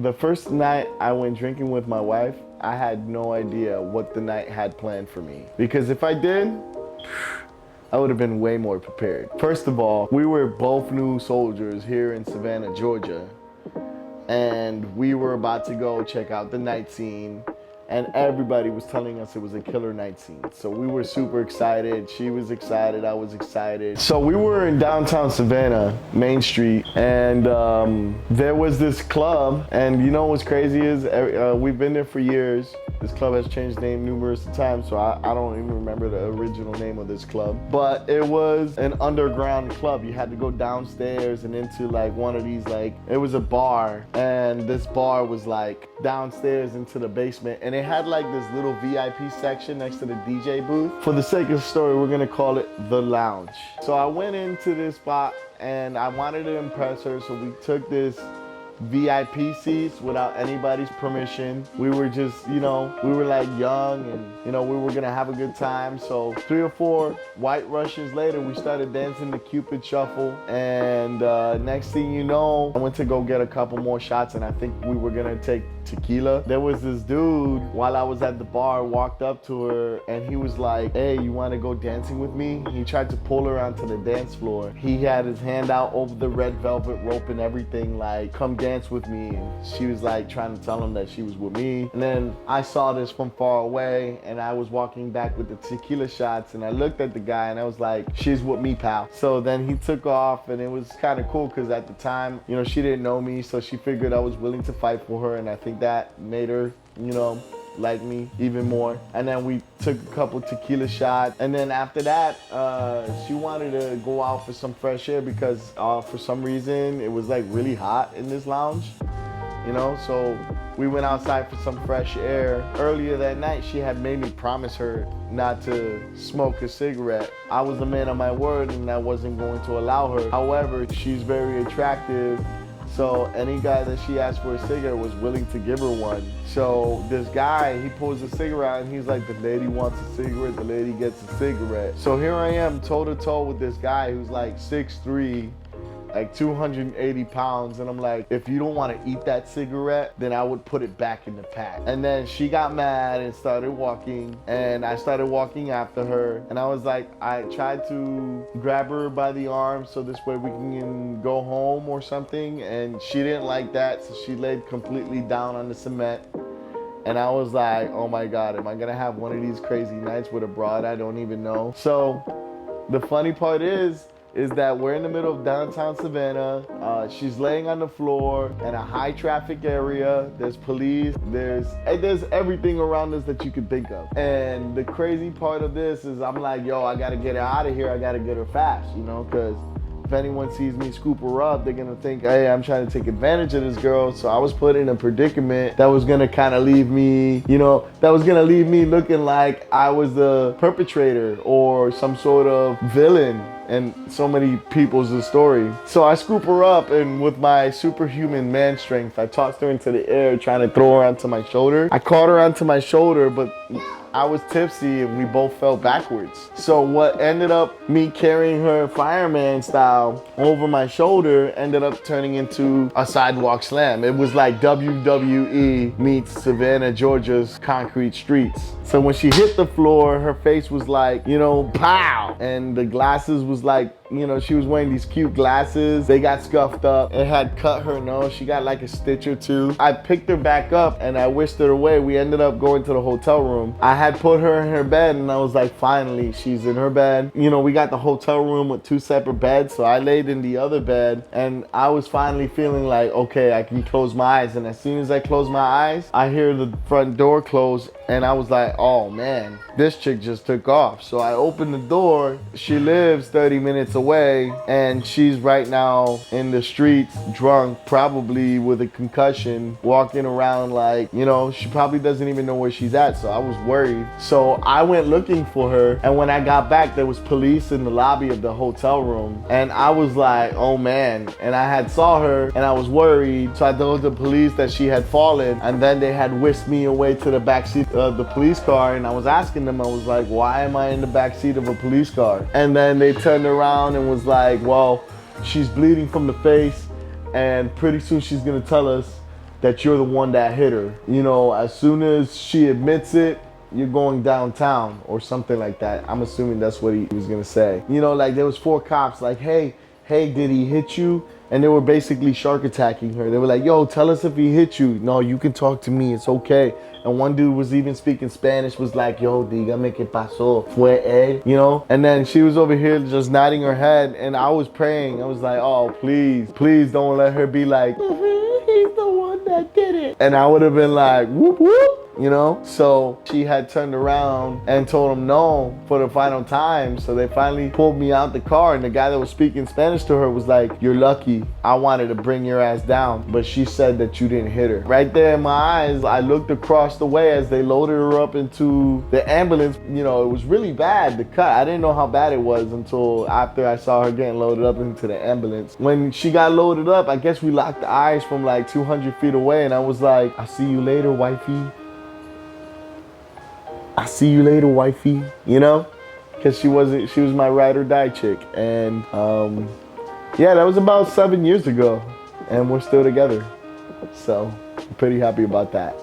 The first night I went drinking with my wife, I had no idea what the night had planned for me. Because if I did, I would have been way more prepared. First of all, we were both new soldiers here in Savannah, Georgia. And we were about to go check out the night scene. And everybody was telling us it was a killer night scene. So we were super excited. She was excited, I was excited. So we were in downtown Savannah, Main Street, and there was this club. And you know what's crazy is we've been there for years. This club has changed name numerous times, so I don't even remember the original name of this club. But it was an underground club. You had to go downstairs and into like one of these, like, it was a bar. And this bar was like downstairs into the basement. And it had like this little VIP section next to the DJ booth. For the sake of the story, we're gonna call it The Lounge. So I went into this spot and I wanted to impress her, so we took this VIP seats without anybody's permission. We were just, we were like young and, we were gonna have a good time. So 3 or 4 White Russians later, we started dancing the Cupid Shuffle. And next thing you know, I went to go get a couple more shots and I think we were gonna take tequila. There was this dude, while I was at the bar, walked up to her and he was like, "Hey, you wanna go dancing with me?" He tried to pull her onto the dance floor. He had his hand out over the red velvet rope and everything, like, "Come dance with me." And she was like trying to tell him that she was with me. And then I saw this from far away and I was walking back with the tequila shots and I looked at the guy and I was like, "She's with me, pal." So then he took off and it was kind of cool because at the time, she didn't know me, so she figured I was willing to fight for her, and I think that made her, like me even more. And then we took a couple tequila shots, and then after that, she wanted to go out for some fresh air because for some reason it was like really hot in this lounge, so we went outside for some fresh air. Earlier that night, she had made me promise her not to smoke a cigarette. I was a man of my word and I wasn't going to allow her. However, she's very attractive, so any guy that she asked for a cigarette was willing to give her one. So this guy, he pulls a cigarette out and he's like, "The lady wants a cigarette, the lady gets a cigarette." So here I am, toe to toe with this guy who's like 6'3", like 280 pounds, and I'm like, "If you don't want to eat that cigarette, then I would put it back in the pack." And then she got mad and started walking, and I started walking after her, and I was like, I tried to grab her by the arm so this way we can go home or something, and she didn't like that, so she laid completely down on the cement. And I was like, oh my God, am I gonna have one of these crazy nights with a broad I don't even know? So the funny part is that we're in the middle of downtown Savannah. She's laying on the floor in a high traffic area. There's police, there's everything around us that you could think of. And the crazy part of this is I'm like, yo, I gotta get her out of here. I gotta get her fast, because if anyone sees me scoop her up, they're gonna think, hey, I'm trying to take advantage of this girl. So I was put in a predicament that was gonna kind of leave me, looking like I was the perpetrator or some sort of villain in so many people's story. So I scoop her up, and with my superhuman man strength, I tossed her into the air, trying to throw her onto my shoulder. I caught her onto my shoulder, but I was tipsy and we both fell backwards. So what ended up me carrying her fireman style over my shoulder ended up turning into a sidewalk slam. It was like WWE meets Savannah, Georgia's concrete streets. So when she hit the floor, her face was like, pow! And the glasses was like, she was wearing these cute glasses. They got scuffed up. It had cut her nose. She got like a stitch or two. I picked her back up and I whisked her away. We ended up going to the hotel room. I had put her in her bed and I was like, finally, she's in her bed. We got the hotel room with 2 separate beds. So I laid in the other bed and I was finally feeling like, okay, I can close my eyes. And as soon as I close my eyes, I hear the front door close and I was like, oh man, this chick just took off. So I opened the door. She lives 30 minutes away and she's right now in the streets drunk, probably with a concussion, walking around like, she probably doesn't even know where she's at. So I was worried. So I went looking for her, and when I got back, there was police in the lobby of the hotel room, and I was like, oh man. And I had saw her and I was worried, so I told the police that she had fallen, and then they had whisked me away to the backseat of the police car, and I was asking them, I was like, why am I in the backseat of a police car? And then they turned around and was like, well, she's bleeding from the face and pretty soon she's gonna tell us that you're the one that hit her. You know, as soon as she admits it, you're going downtown or something like that. I'm assuming that's what he was gonna say. You know, like there was 4 cops like, hey, did he hit you? And they were basically shark attacking her. They were like, yo, tell us if he hit you. No, you can talk to me, it's okay. And one dude was even speaking Spanish, was like, yo, dígame qué pasó, fue él, you know? And then she was over here just nodding her head, and I was praying. I was like, oh, please don't let her be like, he's the one that did it. And I would have been like, whoop, whoop. You know, so she had turned around and told him no for the final time. So they finally pulled me out the car, and the guy that was speaking Spanish to her was like, you're lucky. I wanted to bring your ass down, but she said that you didn't hit her. Right there in my eyes, I looked across the way as they loaded her up into the ambulance. You know, it was really bad, the cut. I didn't know how bad it was until after I saw her getting loaded up into the ambulance. When she got loaded up, I guess we locked eyes from like 200 feet away, and I was like, I'll see you later, wifey. I see you later, wifey, you know? Because she was my ride or die chick. And yeah, that was about 7 years ago, and we're still together. So I'm pretty happy about that.